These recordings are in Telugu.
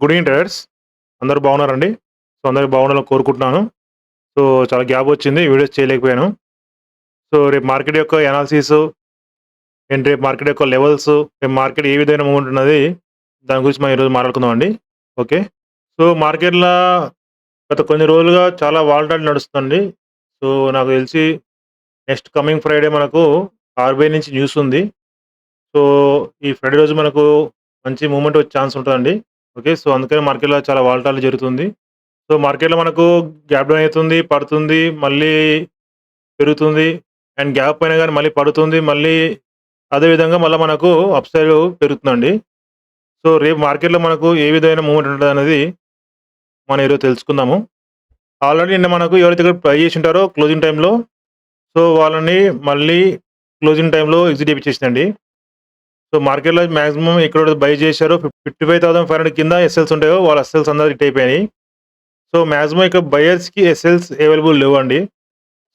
Good evening traders. అందరూ బాగున్నారండి? సో, అందరూ బాగుండాలని కోరుకుంటున్నాను. సో, చాలా గ్యాప్ వచ్చింది. వీడియోస్ చేయలేకపోయాను. సో, రేపు మార్కెట్ యొక్క అనాలిసిస్ అండ్ రేపు మార్కెట్ యొక్క లెవెల్స్, రేపు మార్కెట్ ఏ విధమైన మూవ్‌మెంట్ ఉన్నది, దాని గురించి మనం ఈరోజు మాట్లాడుకుందామండి. ఓకే. సో, మార్కెట్‌ల గత కొన్ని రోజులుగా చాలా వాలటాలిటీ నడుస్తుందండి. సో, నాకు తెలిసి నెక్స్ట్ కమింగ్ ఫ్రైడే మనకు ఆర్‌బీఐ నుంచి న్యూస్ ఉంది. సో, ఈ ఫ్రైడే రోజు మనకు మంచి మూవ్‌మెంట్ వచ్చే ఛాన్స్ ఉంటదండి. ఓకే. సో, అందుకని మార్కెట్‌లో చాలా వాలటాలిటీ జరుగుతుంది. సో, మార్కెట్‌లో మనకు గ్యాప్ డౌన్ అయితుంది, పడుతుంది, మళ్ళీ పెరుగుతుంది. అండ్ గ్యాప్ అయినా గాని మళ్ళీ పడుతుంది. మళ్ళీ అదే విధంగా మళ్ళా మనకు అప్ సైడ్ పెరుగుతుందండి. సో, రేపు మార్కెట్‌లో మనకు ఏ విధమైన మూవ్‌మెంట్ ఉంటదనేది మనం ఈరోజు తెలుసుకుందాము. ఆల్రెడీ నిన్న మనకు ఎవరైతే ఇక్కడ బై చేసి ఉంటారో క్లోజింగ్ టైమ్‌లో, సో, వాళ్ళని మళ్ళీ క్లోజింగ్ టైమ్‌లో ఎగ్జిట్ చేపిచ్చేసిందండి. సో, మార్కెట్‌లో మాక్సిమం ఎక్కడైతే బై చేశారో 55,500 కింద ఎస్ఎల్స్ ఉంటాయో వాళ్ళ ఎస్ఎల్స్ అందరూ హిట్ అయిపోయినాయి. సో, మాక్సిమం ఇక్కడ బయర్స్‌కి ఎస్ఎల్స్ అవైలబుల్ లేవండి.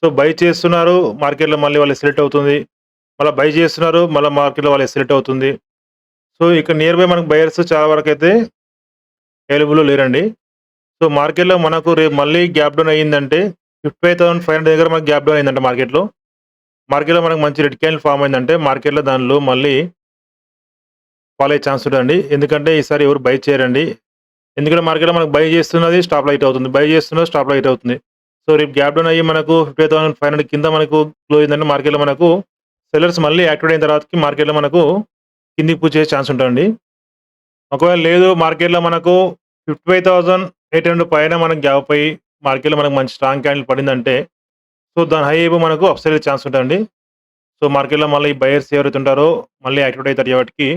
సో, బై చేస్తున్నారు. మార్కెట్‌లో మళ్ళీ వాళ్ళకి సెలెక్ట్ అవుతుంది. మళ్ళా బై చేస్తున్నారు. మళ్ళా మార్కెట్‌లో వాళ్ళకి సెలెక్ట్ అవుతుంది. సో, ఇక్కడ నియర్ బై మనకు బయర్స్ చాలా వరకైతే అవైలబుల్‌లో లేరండి. సో, మార్కెట్‌లో మనకు రేపు మళ్ళీ గ్యాప్ డౌన్ అయ్యిందంటే 55,500 దగ్గర మనకు గ్యాప్ డౌన్ అయిందంటే మార్కెట్‌లో. మార్కెట్‌లో మనకు మంచి రెడ్ క్యాండిల్ ఫార్మ్ అయిందంటే మార్కెట్‌లో దానిలో మళ్ళీ ఫాల్ అయ్యే ఛాన్స్ ఉంటదండి. ఎందుకంటే ఈసారి ఎవరు బై చేయరండి. ఎందుకంటే మార్కెట్‌లో మనకు బై చేస్తున్నది స్టాప్ లైట్ అవుతుంది. బై చేస్తున్నది స్టాప్ లైట్ అవుతుంది. సో, రేపు గ్యాప్ డౌన్ అయ్యి మనకు 55,500 కింద మనకు క్లోజ్ అయిందంటే మార్కెట్‌లో మనకు సెల్లర్స్ మళ్ళీ యాక్టివేట్ అయిన తర్వాతకి మార్కెట్‌లో మనకు కిందికి పుష్ చేసే ఛాన్స్ ఉంటదండి. ఒకవేళ లేదు మార్కెట్‌లో మనకు 55,800 పైన మనకు గ్యాప్ అయ్యి మార్కెట్‌లో మనకు మంచి స్ట్రాంగ్ క్యాండిల్ పడిందంటే, సో, దాని హై అయిపో మనకు అప్ సైడ్ ఛాన్స్ ఉంటదండి. సో, మార్కెట్‌లో మళ్ళీ ఈ బయర్స్ ఎవరైతే ఉంటారో మళ్ళీ యాక్టివేట్ అయితారు కాబట్టి,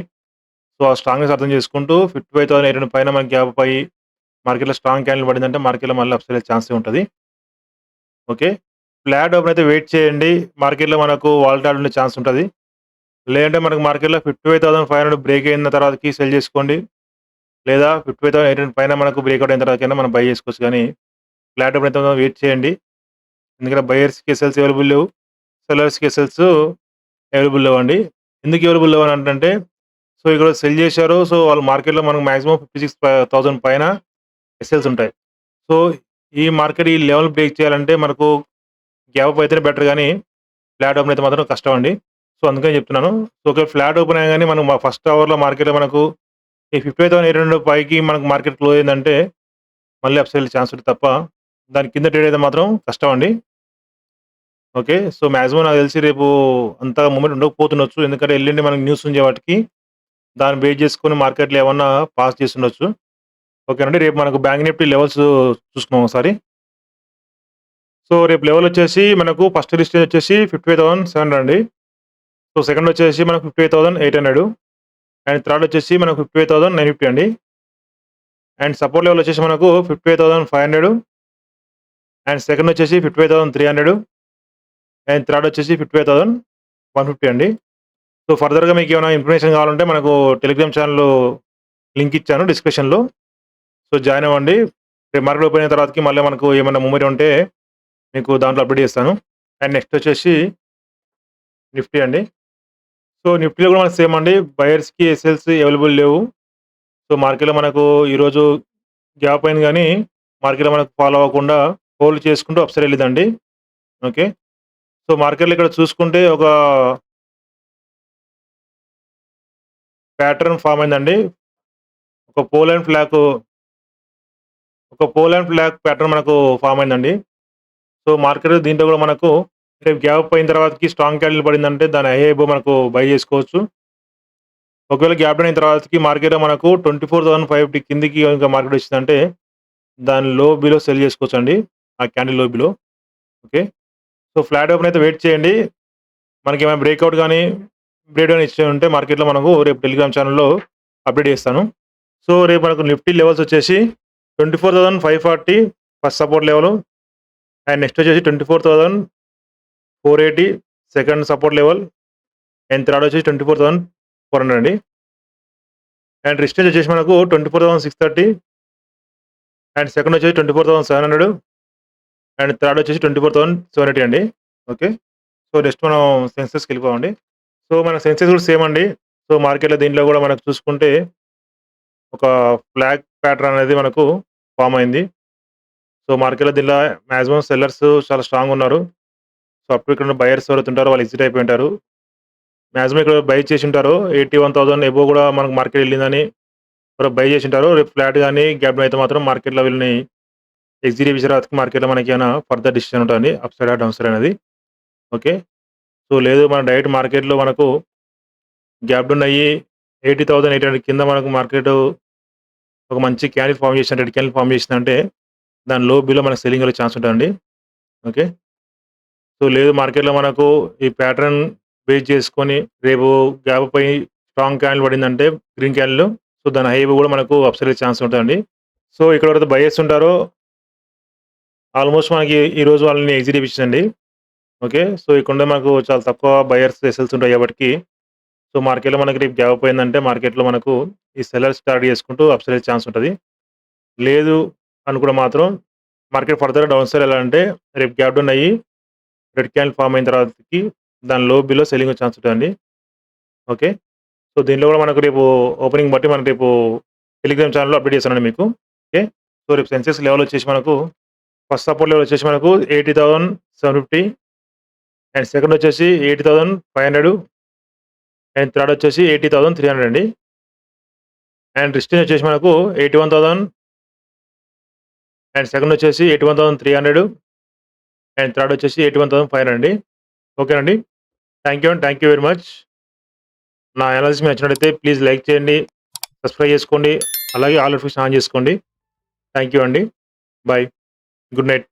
సో, ఆ స్ట్రాంగ్‌నెస్ అర్థం చేసుకుంటూ 55,800 పైన మనకు గ్యాప్ అయ్యి మార్కెట్‌లో స్ట్రాంగ్ క్యాండిల్ పడిందంటే మార్కెట్‌లో మళ్ళీ అప్ సైడ్ ఛాన్సే ఉంటది. ఓకే. ఫ్లాట్ ఓపెన్ అయితే వెయిట్ చేయండి. మార్కెట్‌లో మనకు వాలటాలిటీ ఉండే ఛాన్స్ ఉంటది. లేదంటే మనకు మార్కెట్‌లో 55,500 బ్రేక్ అయిన తర్వాతకి సెల్ చేసుకోండి. లేదా 55,800 పైన మనకు బ్రేక్‌ఔట్ అయిన తర్వాతకైనా మనం బై చేసుకోవచ్చు గానీ, ఫ్లాట్ ఓపెన్ అయితే వెయిట్ చేయండి. ఎందుకంటే బయర్స్‌కి ఎస్ఎల్స్ అవైలబుల్ లేవు. సెల్లర్స్‌కి ఎస్ఎల్స్ అవైలబుల్ లేవండి. ఎందుకు అవైలబుల్ లేవని అంటే, సో, ఇక్కడ సెల్ చేశారు. సో, వాళ్ళు మార్కెట్‌లో మనకు మాక్సిమం 56,000 పైన ఎస్ఎల్స్ ఉంటాయి. సో, ఈ మార్కెట్ ఈ లెవెల్ బ్రేక్ చేయాలంటే మనకు గ్యాప్ అప్ అయితేనే బెటర్ గానీ, ఫ్లాట్ ఓపెన్ అయితే మాత్రం కష్టం అండి. సో, అందుకని చెప్తున్నాను. సో, ఒకవేళ ఫ్లాట్ ఓపెన్ అయినా గానీ మనం ఫస్ట్ అవర్‌లో మార్కెట్‌లో మనకు ఈ 55,800 పైకి మనకు మార్కెట్ క్లోజ్ అయిందంటే, మళ్ళీ అప్ సైడ్ ఛాన్స్ ఉంటది తప్ప, దాని కింద ట్రేడ్ అయితే మాత్రం కష్టం అండి. ఓకే. సో, మాక్సిమం నాకు తెలిసి రేపు అంతగా మూవ్‌మెంట్ ఉండకపోతుండొచ్చు. ఎందుకంటే ఎల్లుండి మనకు న్యూస్ ఉంది కాబట్టి, దాన్ని బేస్ చేసుకొని మార్కెట్‌లో ఏమన్నా పాస్ చేసుండొచ్చు. ఓకేనండి. రేపు మనకు బ్యాంక్ నిఫ్టీ లెవెల్స్ చూసుకుందాం ఒకసారి. సో, రేపు లెవెల్ వచ్చేసి మనకు ఫస్ట్ లిస్టేజ్ వచ్చేసి 55,700 అండి. సో, సెకండ్ వచ్చేసి మనకు 58,800 అండ్ థర్డ్ వచ్చేసి మనకు 58,950 అండి. అండ్ సపోర్ట్ లెవెల్ వచ్చేసి మనకు 58,500 అండ్ సెకండ్ వచ్చేసి 55,300 అండ్ థర్డ్ వచ్చేసి 55,150 అండి. సో, ఫర్దర్‌గా మీకేమైనా ఇన్ఫర్మేషన్ కావాలంటే మనకు టెలిగ్రామ్ ఛానెల్ లింక్ ఇచ్చాను డిస్క్రిప్షన్‌లో. సో, జాయిన్ అవ్వండి. రేపు మార్కెట్ ఓపెన్ అయిన తర్వాతకి మళ్ళీ మనకు ఏమన్నా మూవ్‌మెంట్ ఉంటే మీకు దాంట్లో అప్డేట్ చేస్తాను. అండ్ నెక్స్ట్ వచ్చేసి నిఫ్టీ అండి. సో, నిఫ్టీలో కూడా మనకు సేమ్ అండి. బయర్స్‌కి ఎస్ఎల్స్ అవైలబుల్ లేవు. సో, మార్కెట్‌లో మనకు ఈరోజు గ్యాప్ అయింది గానీ, మార్కెట్‌లో మనకు ఫాలో అవ్వకుండా హోల్డ్ చేసుకుంటూ అప్ సైడ్ ఎళ్ళిందండి. ఓకే. సో, మార్కెట్‌లో ఇక్కడ చూసుకుంటే ఒక ప్యాటర్న్ ఫార్మ్ అయిందండి. ఒక పోల్ అండ్ ఫ్లాగ్ ఒక పోల్ అండ్ ఫ్లాగ్ ప్యాటర్న్ మనకు ఫార్మ్ అయిందండి. సో, మార్కెట్ దీంట్లో కూడా మనకు రేపు గ్యాప్ అయిన తర్వాతకి స్ట్రాంగ్ క్యాండిల్ పడిందంటే దాని హై అబోవ్ మనకు బై చేసుకోవచ్చు. ఒకవేళ గ్యాప్ డౌన్ అయిన తర్వాతకి మార్కెట్‌లో మనకు 24,550 కిందికి గనుక మార్కెట్ వచ్చిందంటే దాని లో బిలో సెల్ చేసుకోవచ్చండి. ఆ క్యాండిల్ లో below. Okay. So, flat open అయితే వెయిట్ చేయండి. మనకేమైనా బ్రేక్‌ఔట్ గాని, బ్రేక్ డౌన్ ఇష్యూ ఉంటే మార్కెట్‌లో మనకు రేపు టెలిగ్రామ్ ఛానెల్‌లో అప్డేట్ చేస్తాను. సో, రేపు మనకు నిఫ్టీ లెవెల్స్ వచ్చేసి 24,540 first support level and next వచ్చేసి 24,480 second support level and third వచ్చేసి 24,400 అండి. అండ్ రెసిస్టెన్స్ వచ్చేసి మనకు 24,630 అండ్ సెకండ్ వచ్చేసి 24,700 అండ్ థర్డ్ వచ్చేసి 24,780 అండి. ఓకే. సో, నెక్స్ట్ మనం సెన్సెక్స్‌కెళ్ళిపోదామండి. సో, మన సెన్సెక్స్ కూడా సేమ్ అండి. సో, మార్కెట్‌లో దీంట్లో కూడా మనకు చూసుకుంటే ఒక ఫ్లాగ్ ప్యాటర్న్ అనేది మనకు ఫార్మ్ అయింది. సో, మార్కెట్‌లో దీనిలో మాక్సిమం సెల్లర్స్ చాలా స్ట్రాంగ్ ఉన్నారు. సో, అప్పుడు ఇక్కడ బయర్స్ ఎవరైతే ఉంటారో వాళ్ళు ఎగ్జిట్ అయిపోయి ఉంటారు. మాక్సిమం ఇక్కడ బై చేసి ఉంటారు. 81,000 అబోవ్ కూడా మనకు మార్కెట్ వెళ్ళిందని ఎవరో బై చేసి ఉంటారు. రేపు ఫ్లాట్ గాని, గ్యాప్ డౌన్ అయితే మాత్రం మార్కెట్‌లో వీళ్ళని ఎగ్జిట్ చేసిన తర్వాతకి మార్కెట్‌లో మనకి ఏమైనా ఫర్దర్ డిసిషన్ ఉంటదండి. Up side or down side అనేది. ఓకే. సో, లేదు మనం డైరెక్ట్ మార్కెట్‌లో మనకు గ్యాప్ డౌన్ అయ్యి 80,800 కింద మనకు మార్కెట్ ఒక మంచి క్యాండిల్ ఫార్మ్ చేసిన రెడ్ క్యాండిల్ ఫార్మ్ చేసిందంటే దాని లో బిలో మనకు సెల్లింగ్ అయ్యే ఛాన్స్ ఉంటదండి. ఓకే. సో, లేదు మార్కెట్‌లో మనకు ఈ ప్యాటర్న్ బేస్ చేసుకొని రేపు గ్యాప్ పై స్ట్రాంగ్ క్యాండిల్ పడిందంటే గ్రీన్ క్యాండిల్ సో, దాని హై కూడా మనకు అప్ సైడ్ అయ్యే ఛాన్స్ ఉంటదండి. సో, ఇక్కడ ఎవరైతే బయర్స్ ఉంటారో ఆల్మోస్ట్ మనకి ఈరోజు వాళ్ళని ఎగ్జిట్ చేపించండి. ఓకే. సో, ఇక్కడుండే మనకు చాలా తక్కువ బయర్స్, సెల్స్ ఉంటాయి కాబట్టి సో, మార్కెట్‌లో మనకి రేపు గ్యాప్ పోయిందంటే మార్కెట్‌లో మనకు ఈ సెల్లర్స్ టార్గెట్ చేసుకుంటూ అప్ సైడ్ అయ్యే ఛాన్స్ ఉంటది. లేదు అనుకుంటే మాత్రం మార్కెట్ ఫర్దర్ డౌన్ సైడ్ ఎళ్ళాలంటే రేపు గ్యాప్ డౌన్ అయ్యి రెడ్ క్యాండిల్ ఫార్మ్ అయిన తర్వాతకి దాని లో బిలో సెల్లింగ్ వచ్చే ఛాన్స్ ఉంటదండి. ఓకే. సో, దీనిలో కూడా మనకు రేపు ఓపెనింగ్ బట్టి మనం రేపు టెలిగ్రామ్ ఛానెల్‌లో అప్డేట్ చేస్తానండి మీకు. ఓకే. సో, రేపు సెన్సెక్స్ లెవెల్ వచ్చేసి మనకు ఫస్ట్ సపోర్ట్ లెవెల్ వచ్చేసి మనకు 80,750 అండ్ సెకండ్ వచ్చేసి 80,500 అండ్ థర్డ్ వచ్చేసి 80,300 అండి. అండ్ రెసిస్టెన్స్ వచ్చేసి మనకు 81,000 అండ్ సెకండ్ వచ్చేసి 81,300 అండ్ థర్డ్ వచ్చేసి 81,500 అండి. ఓకేనండి. Thank you very much. నా అనాలిసిస్ మీకు నచ్చినట్లయితే ప్లీజ్ లైక్ చేయండి, సబ్స్క్రైబ్ చేసుకోండి. అలాగే ఆల్ నోటిఫికేషన్ ఆన్ చేసుకోండి. థాంక్ యూ అండి. బై. Good night.